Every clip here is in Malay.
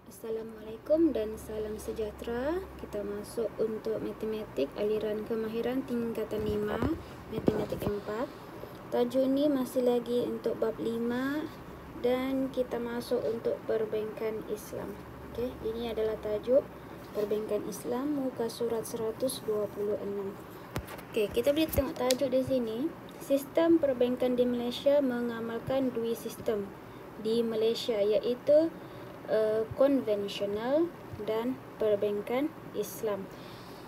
Assalamualaikum dan salam sejahtera. Kita masuk untuk matematik aliran kemahiran tingkatan 5, matematik 4. Tajuk ni masih lagi untuk bab 5 dan kita masuk untuk perbankan Islam. Okey, ini adalah tajuk perbankan Islam muka surat 126. Okey, kita boleh tengok tajuk di sini. Sistem perbankan di Malaysia mengamalkan dua sistem di Malaysia, iaitu konvensional dan perbankan Islam.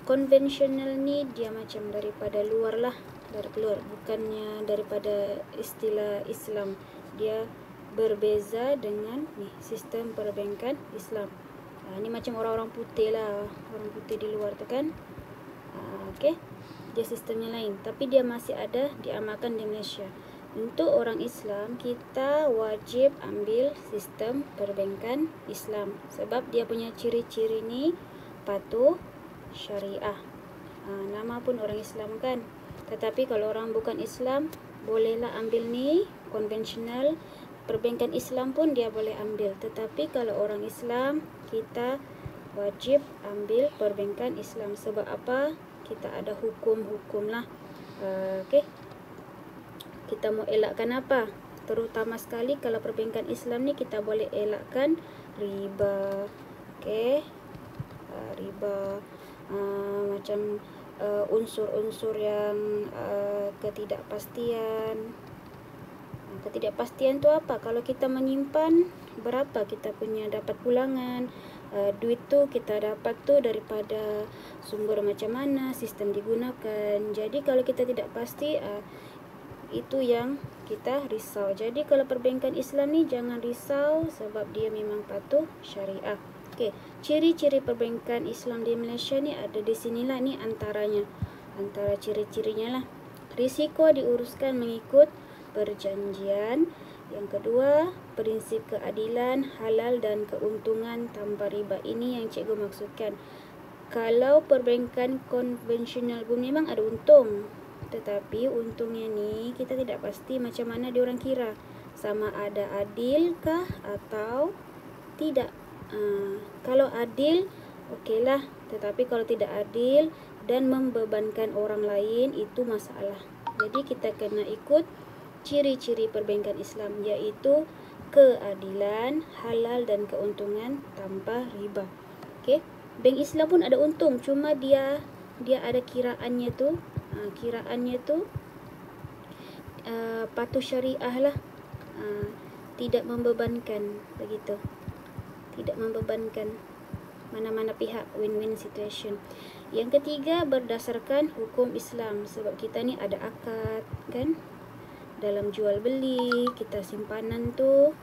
Konvensional ni dia macam daripada luar lah, dari luar, bukannya daripada istilah Islam. Dia berbeza dengan ni sistem perbankan Islam. Ni macam orang-orang putih lah, orang putih di luar tu kan. Okey, dia sistemnya lain, tapi dia masih ada diamalkan di Malaysia. Untuk orang Islam, kita wajib ambil sistem perbankan Islam sebab dia punya ciri-ciri ni patuh syariah. Nama pun orang Islam kan. Tetapi kalau orang bukan Islam, bolehlah ambil ni konvensional. Perbankan Islam pun dia boleh ambil. Tetapi kalau orang Islam, kita wajib ambil perbankan Islam. Sebab apa? Kita ada hukum-hukum lah. Okey. Kita mau elakkan apa? Terutama sekali kalau perbankan Islam ni kita boleh elakkan riba. Okey. Riba macam unsur-unsur yang ketidakpastian. Ketidakpastian tu apa? Kalau kita menyimpan, berapa kita punya dapat pulangan? Duit tu kita dapat tu daripada sumber macam mana, sistem digunakan. Jadi kalau kita tidak pasti, itu yang kita risau. Jadi kalau perbankan Islam ni jangan risau sebab dia memang patuh syariah. Okey, ciri-ciri perbankan Islam di Malaysia ni ada di sinilah, ni antaranya. Antara ciri-cirinya lah. Risiko diuruskan mengikut perjanjian. Yang kedua, prinsip keadilan, halal dan keuntungan tanpa riba. Ini yang cikgu maksudkan. Kalau perbankan konvensional pun memang ada untung, tetapi untungnya ni kita tidak pasti macam mana diorang kira. Sama ada adilkah atau tidak. Kalau adil, okeylah. Tetapi kalau tidak adil dan membebankan orang lain, itu masalah. Jadi kita kena ikut ciri-ciri perbankan Islam, iaitu keadilan, halal dan keuntungan tanpa riba. Okey. Bank Islam pun ada untung, cuma dia ada kiraannya tu. Kiraannya tu patuh syariah lah. Tidak membebankan, begitu. Tidak membebankan mana-mana pihak, win-win situation. Yang ketiga, berdasarkan hukum Islam. Sebab kita ni ada akad kan, dalam jual beli, kita simpanan tu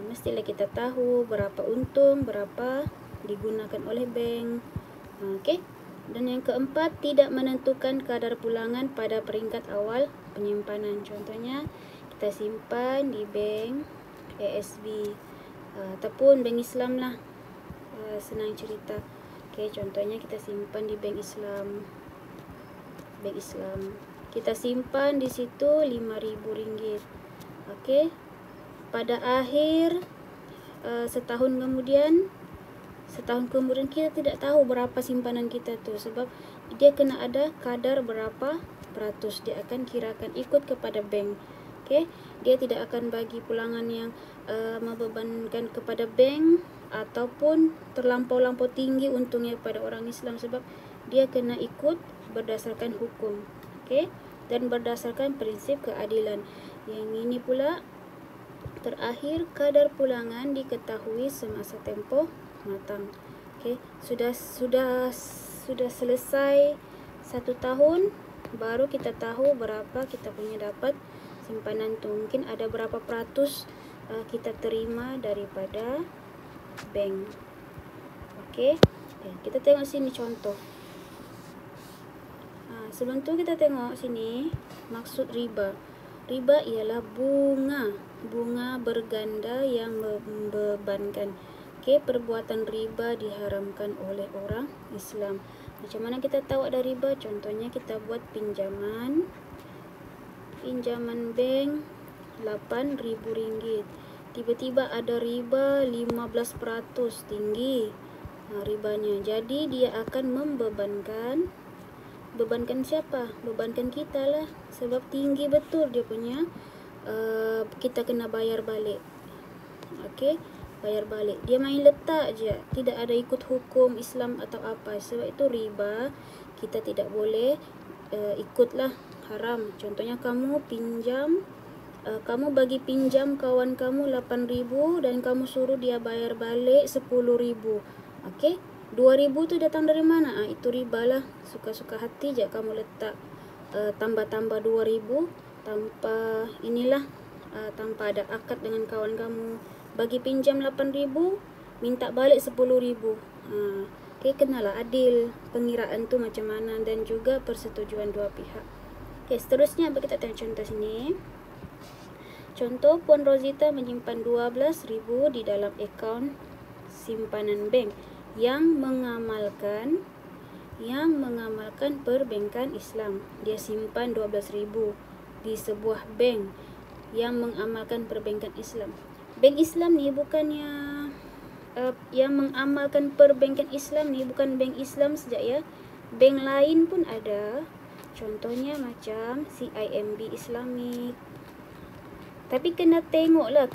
mestilah kita tahu berapa untung, berapa digunakan oleh bank. Okey. Dan yang keempat, tidak menentukan kadar pulangan pada peringkat awal penyimpanan. Contohnya, kita simpan di bank ASB ataupun bank Islam lah. Senang cerita. Okey, contohnya kita simpan di bank Islam. Bank Islam. Kita simpan di situ RM5,000. Okey. Pada akhir setahun kemudian kita tidak tahu berapa simpanan kita tu, sebab dia kena ada kadar berapa peratus. Dia akan kirakan ikut kepada bank. Okey, dia tidak akan bagi pulangan yang membebankan kepada bank ataupun terlampau-lampau tinggi untungnya kepada orang Islam, sebab dia kena ikut berdasarkan hukum. Okey, dan berdasarkan prinsip keadilan. Yang ini pula terakhir, kadar pulangan diketahui semasa tempoh matang. Okey, sudah selesai 1 tahun, baru kita tahu berapa kita punya dapat simpanan tu. Mungkin ada berapa peratus kita terima daripada bank. Okey, kita tengok sini contoh. Sebelum tu kita tengok sini maksud riba. Riba ialah bunga berganda yang membebankan. Okey, perbuatan riba diharamkan oleh orang Islam. Macam mana kita tahu ada riba? Contohnya kita buat pinjaman bank RM8,000. tiba-tiba ada riba 15%, tinggi ribanya. Jadi dia akan bebankan siapa? Bebankan kita lah, sebab tinggi betul dia punya. Kita kena bayar balik. Okey, bayar balik. Dia main letak je, tidak ada ikut hukum Islam atau apa. Sebab itu riba kita tidak boleh ikutlah, haram. Contohnya kamu pinjam, kamu bagi pinjam kawan kamu 8.000 dan kamu suruh dia bayar balik 10.000. Okey, 2.000 tu datang dari mana? Itu riba lah. Suka-suka hati je kamu letak tambah-tambah 2.000 tanpa inilah, tanpa ada akad dengan kawan kamu. Bagi pinjam 8.000, minta balik 10.000. Okey, kenalah adil pengiraan tu macam mana dan juga persetujuan dua pihak. Okey, seterusnya kita tengok contoh sini. Contoh, Puan Rozita menyimpan 12.000 di dalam akaun simpanan bank yang mengamalkan perbankan Islam. Dia simpan 12.000 di sebuah bank yang mengamalkan perbankan Islam. Bank Islam ni bukannya yang mengamalkan perbankan Islam ni bukan bank Islam saja ya. Bank lain pun ada. Contohnya macam CIMB Islamic. Tapi kena tengoklah,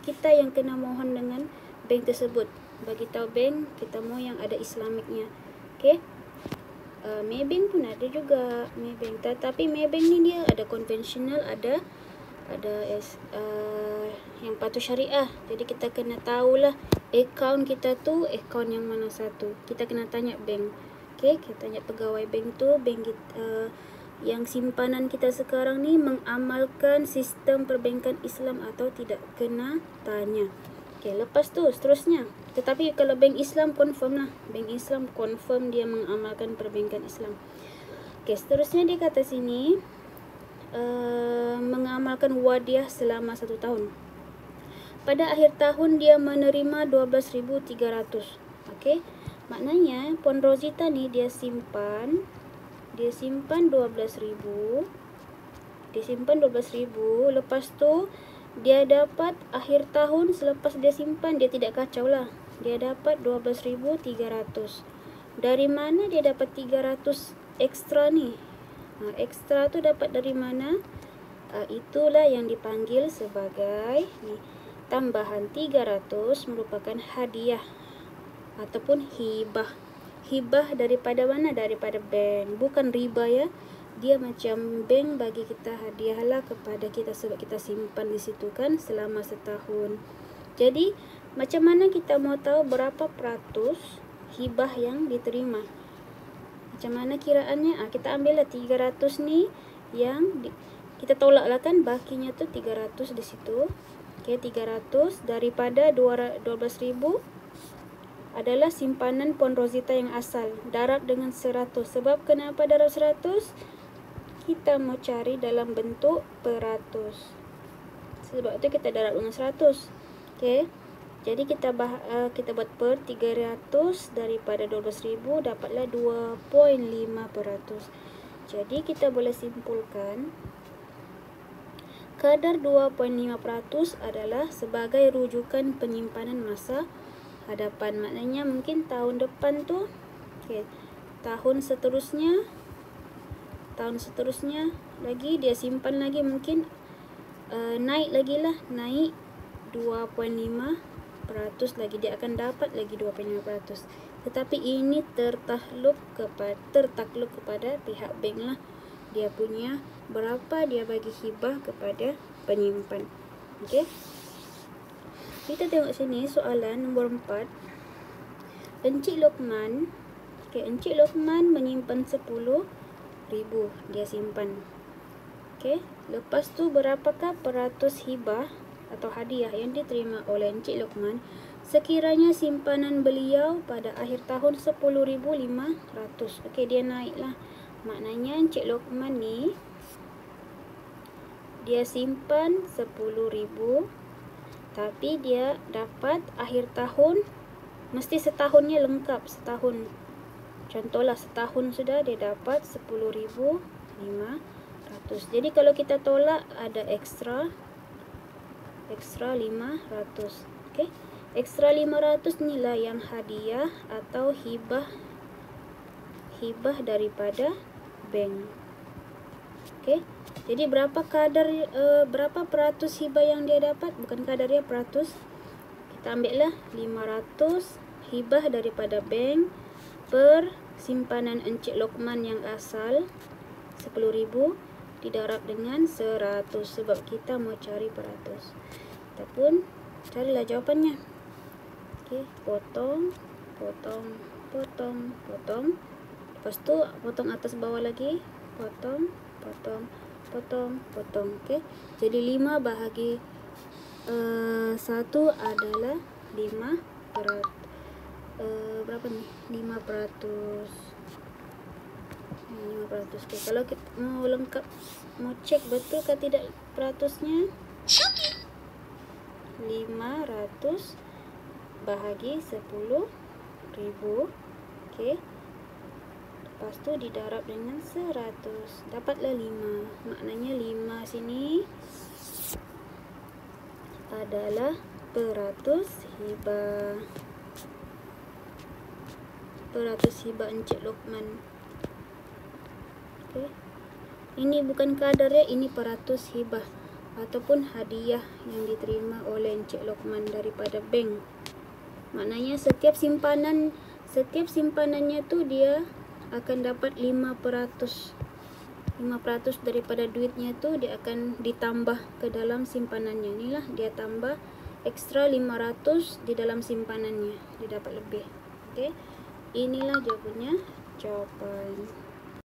kita yang kena mohon dengan bank tersebut. Bagi tahu bank kita mau yang ada Islamicnya. Okey. Maybank pun ada juga, Maybank. Tetapi Maybank ni dia ada konvensional, ada yang patuh syariah. Jadi kita kena tahulah akaun kita tu akaun yang mana satu. Kita kena tanya bank. Okey, kita tanya pegawai bank tu, bank kita yang simpanan kita sekarang ni mengamalkan sistem perbankan Islam atau tidak, kena tanya. Okey, lepas tu seterusnya. Tetapi kalau bank Islam confirm lah. Bank Islam confirm dia mengamalkan perbankan Islam. Okey, seterusnya dia kata sini mengamalkan wadiah selama 1 tahun. Pada akhir tahun dia menerima 12.300. Okey. Maknanya Puan Rozita ni dia simpan 12.000. Dia simpan 12.000, lepas tu dia dapat akhir tahun selepas dia simpan, dia tidak kacau lah. Dia dapat 12.300. Dari mana dia dapat 300 ekstra ni? Ekstra tu dapat dari mana? Itulah yang dipanggil sebagai tambahan 300 merupakan hadiah ataupun hibah. Hibah daripada mana? Daripada bank. Bukan riba ya. Dia macam bank bagi kita hadiah lah kepada kita sebab kita simpan di situ kan selama setahun. Jadi macam mana kita mau tahu berapa peratus hibah yang diterima? Macam mana kiraannya? Kita ambil lah 300 ni yang kita tolak lah kan, bakinya tu 300 di situ. Okey, 300 daripada 12.000 adalah simpanan Puan Rozita yang asal. Darab dengan 100. Sebab kenapa darab 100? Kita mau cari dalam bentuk peratus. Sebab tu kita darab dengan 100. Okey. Jadi kita buat per 300 daripada 12.000 dapatlah 2.5%. Jadi kita boleh simpulkan kadar 2.5% adalah sebagai rujukan penyimpanan masa hadapan. Maknanya mungkin tahun depan tu, tahun seterusnya lagi dia simpan lagi, mungkin naik lagi lah, naik 2.5% lagi, dia akan dapat lagi 2.5%. Tetapi ini tertakluk kepada pihak bank lah. Dia punya berapa dia bagi hibah kepada penyimpan. Okey. Kita tengok sini soalan nombor 4. Encik Lokman, Encik Lokman menyimpan 10.000 dia simpan. Okey, lepas tu berapakah peratus hibah atau hadiah yang diterima oleh Encik Lokman sekiranya simpanan beliau pada akhir tahun 10.500. Okey, dia naiklah. Maknanya Encik Lokman ni dia simpan 10.000, tapi dia dapat akhir tahun mesti setahunnya lengkap, setahun. Contohlah setahun sudah dia dapat 10.500. Jadi kalau kita tolak ada ekstra ekstra 500. Oke. Ekstra 500 inilah yang hadiah atau hibah daripada bank. Oke. Jadi berapa peratus hibah yang dia dapat? Bukan kadar ya, peratus. Kita ambillah 500 hibah daripada bank per simpanan Encik Lokman yang asal 10.000 didarab dengan 100, sebab kita mau cari peratus. Kita pun carilah jawapannya. Oke, potong. Lepas tu potong atas bawah lagi. Potong. Oke. Jadi 5 bahagi 1 adalah 5 berapa nih? 5%. 5%. Oke, kalau kita mau lengkap, mau cek betul ke tidak peratusnya, 500 bahagi 10.000. Oke. Lepas tu didarab dengan 100. Dapatlah 5. Maknanya 5 sini adalah peratus hibah. Peratus hibah Encik Lokman. Oke. Ini bukan kadar ya, ini peratus hibah ataupun hadiah yang diterima oleh Encik Lokman daripada bank. Maknanya setiap simpanannya tu dia akan dapat 5%. 5% daripada duitnya tu dia akan ditambah ke dalam simpanannya. Inilah dia tambah ekstra 500 di dalam simpanannya. Dia dapat lebih. Okey. Inilah jawabannya. Jawapan